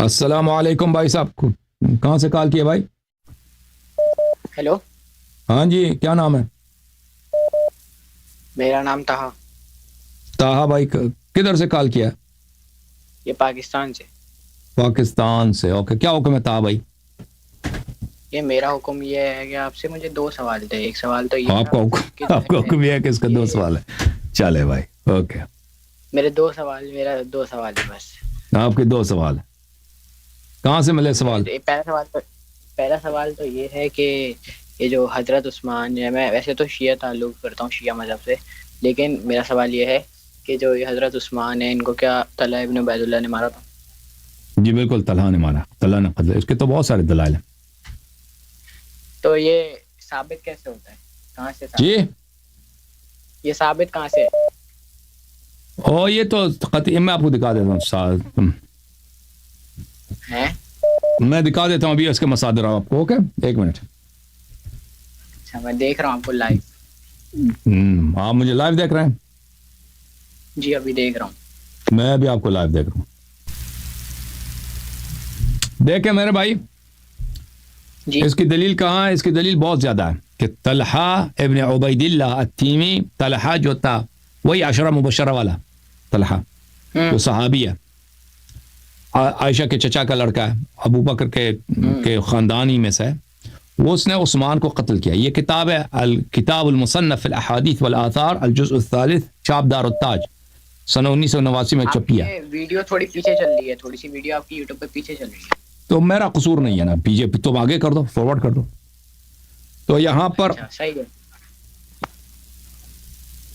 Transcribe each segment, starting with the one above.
अस्सलाम वालेकुम भाई साहब, कहाँ से कॉल किया भाई? हेलो, हाँ जी, क्या नाम है? मेरा नाम ताहा। ताहा भाई, किधर से कॉल किया? ये पाकिस्तान से। पाकिस्तान से, ओके। क्या हुक्म है ताहा भाई? ये मेरा हुक्म ये है कि आपसे मुझे दो सवाल थे। एक सवाल तो ये आपका हुक्म ये है कि इसका दो सवाल है। चले भाई, ओके। मेरा दो सवाल है बस। आपके दो सवाल, कहाँ से मिले सवाल? पहला सवाल तो ये है कि ये जो हजरत उस्मान है, मैं वैसे तो शिया ताल्लुक़ करता हूँ, शिया मज़हब से, लेकिन मेरा सवाल ये है कि जो ये हजरत उस्मान है, इनको क्या तलहा इब्न उबैदुल्लाह ने मारा था? जी बिल्कुल, तलहा ने मारा, तलहा ने कत्ल। इसके तो बहुत सारे दलाइल हैं। तो ये साबित कैसे होता है? कहाँ से जी, ये साबित कहाँ से है? और ये तो कतई, मैं आपको दिखा देता हूँ, मैं दिखा देता हूँ अभी इसके मसादिर आपको। ओके, एक मिनट। अच्छा, मैं देख रहा हूँ आपको लाइव। आप मुझे लाइव देख रहे हैं? जी अभी देख रहा हूँ। मैं भी आपको लाइव देख रहा हूँ। देखे मेरे भाई जी। इसकी दलील कहाँ है? इसकी दलील बहुत ज्यादा है कि तलहा इब्न उबैदिल्लाह अत्तीमी, तलहा जो था वही अशरा मुबशरा वाला तलहा, जो सहाबी है, आयशा के चचा का लड़का है, अबू बकर के खानदानी में से है। वो उसने उस्मान को कत्ल किया। ये किताब है अल किताब अल मुसन्नफ फिल अहादीथ वल आथार अल जुज़ अल-सालिस, छाप दारुत ताज, सन 1989 में छपी है। वीडियो थोड़ी पीछे चल रही है, थोड़ी सी वीडियो आपकी यूट्यूब पे पीछे चल रही है। तो मेरा कसूर नहीं है ना, पीछे तो आगे कर दो, फॉरवर्ड कर दो। तो यहाँ पर सही है।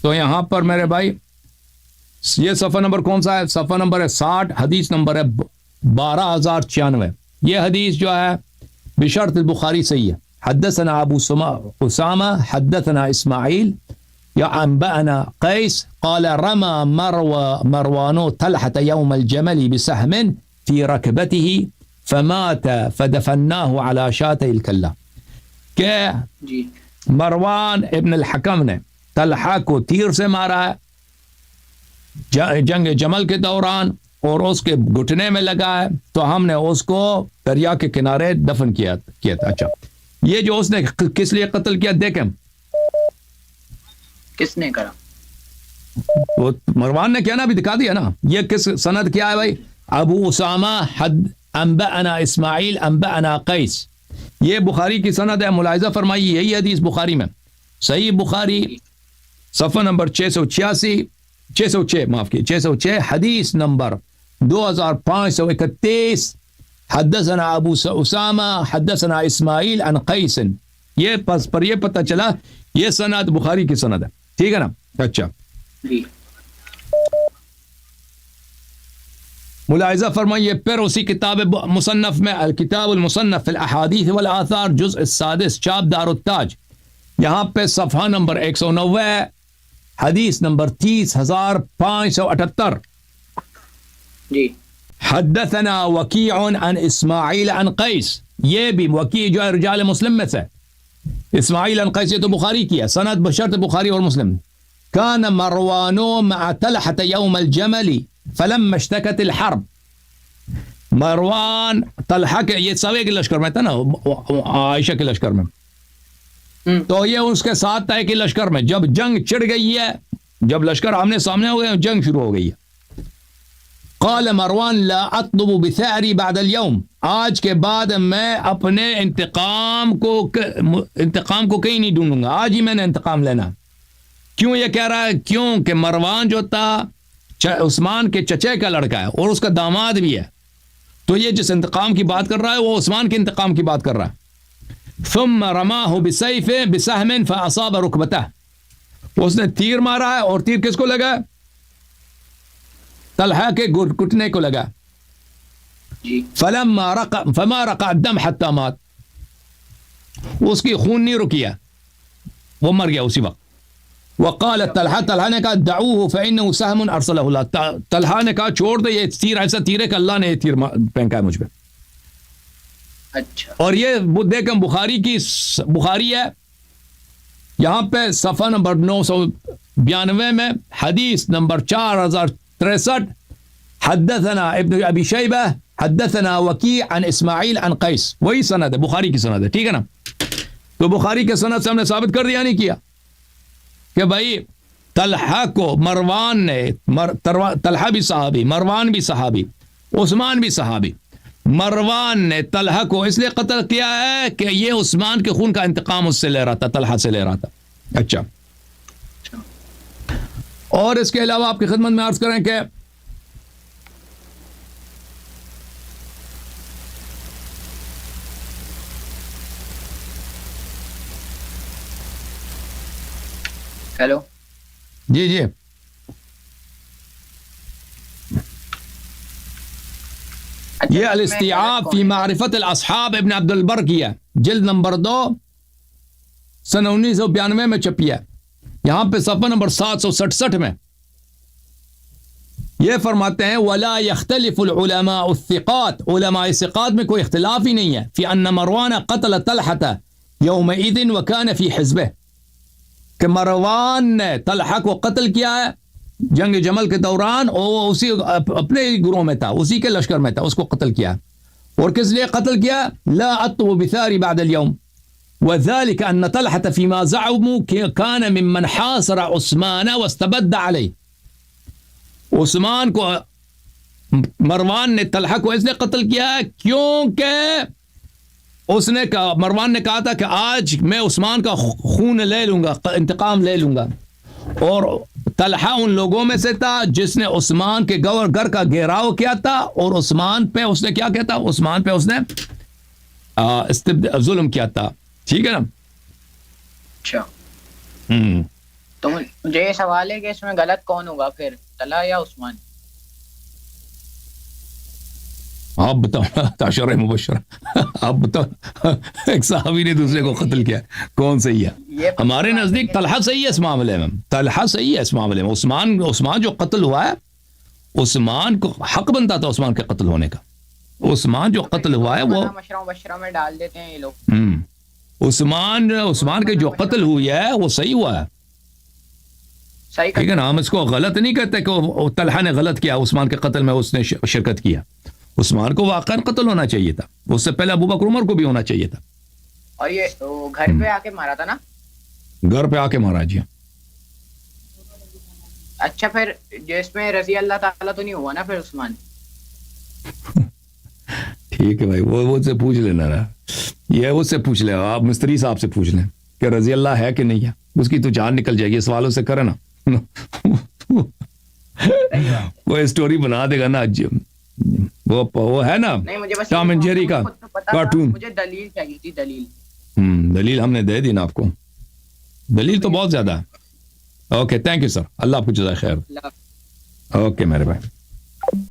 तो यहाँ पर मेरे भाई ये सफ़ा नंबर कौन सा है? सफ़ा नंबर है 60, हदीस नंबर है 12096। ये हदीस जो है बिशर्त बुखारी सही है। हद्दसना अबू उसामा हद्दसना इस्माइल या अंबअना कैस क़ाल रमा मरवानो तलहत यौम अल-जमल बिसहमिन फी रकबतिही फमात फदफन्नाहु अला शातिल कल्ला। के मरवान इब्न अल-हकम ने तलहा को तीर से मारा है जंग जमल के दौरान, और उसके घुटने में लगा है, तो हमने उसको दरिया के किनारे दफन किया था। अच्छा, ये जो उसने किस लिए कत्ल किया देखें। किसने करा? वो मरवान ने किया ना, अभी दिखा दिया ना। ये किस सनद क्या है भाई? अबू उसामा हद अंबअना इस्माइल अंबअना कैस। ये बुखारी की सनद है, मुलाहिजा फरमाइए। यही हदीस बुखारी में, सही बुखारी सफ़ा नंबर 686 माफ की 606, हदीस नंबर 2531। हद्दसना अबू उसामा हद्दसना इस्माइल अन कैसन। ये पर ये पता चला ये सनद बुखारी की सनद है, ठीक है ना। अच्छा, मुलाहिजा फरमाइए। फिर उसी किताब मुसन्नफ में अल किताब अल मुसन्नफ फिल अहादीथ वल आथार जुज़ अस-सादिस, छाप दारुत ताज, यहाँ पे सफ़ा नंबर 190, हदीस नंबर 30578। जी। हद्दसना वकीउन अन इस्माइल अन कैस। ये भी वकी जो है रिजाल मुस्लिम में से, इस्माइल अन कैस, ये तो बुखारी की है सनद बशर्त बुखारी और मुस्लिम। कान मरवानो मअ तलहत यौम अल-जमल फलम्मा इश्तकत अल-हर्ब। मरवान तलहा के, ये सवे के लश्कर में था ना, आयशा के लश्कर में, तो ये उसके साथ था कि लश्कर में जब जंग छिड़ गई है, जब लश्कर आमने सामने हो गए, जंग शुरू हो गई है। क़ाल मरवान ला अत्लुबु बिथअरी बाद अल-यौम। आज के बाद मैं अपने इंतकाम को कहीं नहीं ढूंढूंगा, आज ही मैंने इंतकाम लेना। क्यों ये कह रहा है? क्यों कि मरवान जो था उस्मान के चचे का लड़का है और उसका दामाद भी है, तो ये जिस इंतकाम की बात कर रहा है वो उस्मान के इंतकाम की बात कर रहा है। ثم रमाहु बिसैफे बिसहमिन फअसाब रुकबतह। उसने तीर मारा है और तीर किसको लगा? तलहा के घुटने को लगा। फमा रक़ा दम हत्ता मात। उसकी खून नहीं रुकिया, वो मर गया उसी वक्त। वक़ाल तलहा ने कहा दऊहु फ़इन्नहु सहमुन अरसलहु अल्लाह। तलहा ने कहा छोड़ दे, ये तीर ऐसा तीर है कि अल्लाह ने ये तीर फेंका है मुझ पे। अच्छा। और ये देखें बुखारी है, यहाँ पे सफ़ा नंबर 992 में, हदीस नंबर 4063, حدثنا ابن ابی شیبہ حدثنا وکیع عن اسماعیل عن قیس، وہی سند ہے، بخاری کی سند ہے، ٹھیک ہے نا؟ تو بخاری کے سند سے ہم نے ثابت کر دیا نہیں کیا کہ بھائی طلحہ کو مروان نے، طلحہ بھی صحابی، مروان بھی صحابی، عثمان بھی صحابی، مروان نے طلحہ کو اس لیے قتل کیا ہے کہ یہ عثمان کے خون کا انتقام اس سے لے رہا تھا، طلحہ سے لے رہا تھا. اچھا، اور اس کے علاوہ آپ کی خدمت میں عرض کریں کہ ہیلو جی جی یہ الاستیعاب فی معرفت الاصحاب ابن عبد البر کی ہے، جلد نمبر 2 سن 1992 میں چھپی ہے. یہاں پہ صفحہ نمبر 767 میں یہ فرماتے ہیں وَلَا يَخْتَلِفُ الْعُلَمَاءُ الثِّقَاتِ، علماء ثقات میں کوئی اختلاف ہی نہیں ہے فی ان مروان قتل طلحہ یومئذ وکان فی حزبہ، کہ مروان نے طلحہ کو قتل کیا ہے جنگ جمل کے دوران، اور اسی اپنے گروہ میں تھا، اسی کے لشکر میں تھا، اس کو قتل کیا. اور کس لیے قتل کیا؟ لا اطلب بثاری بعد اليوم وذلك ان طلحة فيما زعموا كان ممن حاصر عثمان واستبد عليه. عثمان کو مروان نے طلحہ کو اس لیے قتل کیا ہے کیونکہ اس نے کہا، مروان نے کہا تھا کہ آج میں عثمان کا خون لے لوں گا، انتقام لے لوں گا، اور طلحہ ان لوگوں میں سے تھا جس نے عثمان کے گھر کا گھیراؤ کیا تھا، اور عثمان پہ اس نے کیا کیا تھا؟ عثمان پہ اس نے ظلم کیا تھا. ٹھیک ہے نا؟ اچھا، تو مجھے یہ سوال ہے کہ اس میں غلط کون ہوگا پھر، طلحہ یا عثمان؟ آپ بتاؤ، تعشر مبشر، آپ بتاؤ، ایک صحابی نے دوسرے کو قتل کیا، کون صحیح ہے؟ ہمارے نزدیک طلحہ صحیح ہے اس معاملے میں، طلحہ صحیح ہے اس معاملے میں. عثمان جو قتل ہوا ہے، عثمان کو حق بنتا تھا عثمان کے قتل ہونے کا. عثمان جو قتل ہوا ہے وہ مشرہ میں ڈال دیتے ہیں یہ لوگ. عثمان کے جو قتل ہوئی ہے وہ صحیح ہوا ہے، صحیح. ٹھیک ہے نا؟ ہم اس کو غلط نہیں کہتے کہ طلحہ نے غلط کیا، عثمان کے قتل میں اس نے شرکت کیا. عثمان کو واقعا قتل ہونا چاہیے تھا، اس سے پہلے ابوبکر عمر کو بھی ہونا چاہیے تھا. اور یہ گھر پہ آ کے مارا تھا نا؟ گھر پہ آ کے مارا جی. اچھا، پھر جس میں رضی اللہ تعالیٰ تو نہیں ہوا نا پھر عثمان؟ ٹھیک ہے بھائی، وہ سے پوچھ لینا نا، یہ اس سے پوچھ لیں، آپ مستری صاحب سے پوچھ لیں کہ رضی اللہ ہے کہ نہیں ہے، اس کی تو جان نکل جائے گی سوالوں سے، کرے نا. وہ اسٹوری بنا دے گا نا، وہ ہے نا ٹام اینڈ جیری کا کارٹون. مجھے دلیل چاہیے تھی، دلیل. دلیل ہم نے دے دی نا آپ کو، دلیل تو بہت زیادہ ہے. اوکے، تھینک یو سر، اللہ آپ کو جزائے خیر. اوکے میرے بھائی.